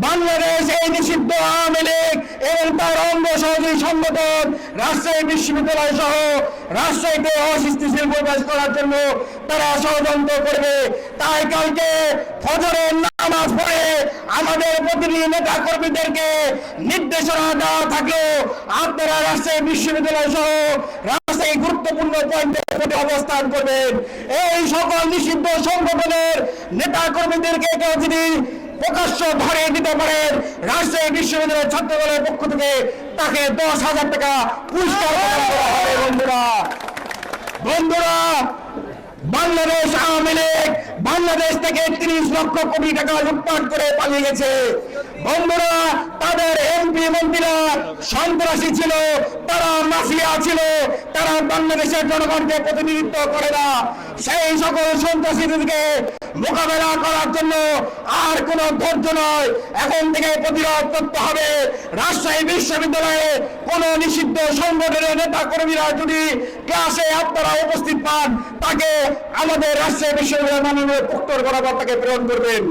বাংলাদেশ এই নিষিদ্ধ আওয়ামী লীগ এবং তার অঙ্গ সহযোগী সংগঠন রাজশাহী বিশ্ববিদ্যালয় সহ রাজশাহীতে অস্থিতিশীল পরিবেশ করার জন্য তারা ষড়যন্ত্র করবে। তাই কালকে ফজরের নামাজ পড়ে আমাদের প্রতিনিধি নেতা কর্মীদেরকে নির্দেশনা দেওয়া থাকলো, আপনারা রাজশাহী বিশ্ববিদ্যালয় সহ রাজশাহী গুরুত্বপূর্ণ পয়েন্টে অবস্থান করবেন। এই সকল নিষিদ্ধ সংগঠনের নেতা কর্মীদেরকে কেউ যদি প্রকাশ্য ধরে দিতে পারেন, রাজশাহী বিশ্ববিদ্যালয়ের ছাত্রদলের পক্ষ থেকে তাকে 10,000 টাকা পুরস্কার প্রদান করা হবে। বন্ধুরা, বাংলাদেশ আওয়ামী লীগ বাংলাদেশ থেকে 30 লক্ষ কোটি টাকা লুটপাট করে পালিয়ে গেছে। বন্ধুরা, তাদের এমপি মন্ত্রীরা সন্ত্রাসী ছিল, তারা মাফিয়া ছিল, তারা বাংলাদেশের জনগণকে প্রতিনিধিত্ব করে না। সেই সকল সন্ত্রাসীদেরকে মোকাবেলা করার জন্য আর কোন ধৈর্য নয়, এখন থেকে প্রতিরোধ করতে হবে। রাজশাহী বিশ্ববিদ্যালয়ে কোন নিষিদ্ধ সংগঠনের নেতা কর্মীরা যদি ক্লাসে আপনারা উপস্থিত পান, তাকে আমাদের রাজশাহী বিশ্ববিদ্যালয়ের মাননীয় প্রক্টর বরাবর তাকে প্রেরণ করবেন।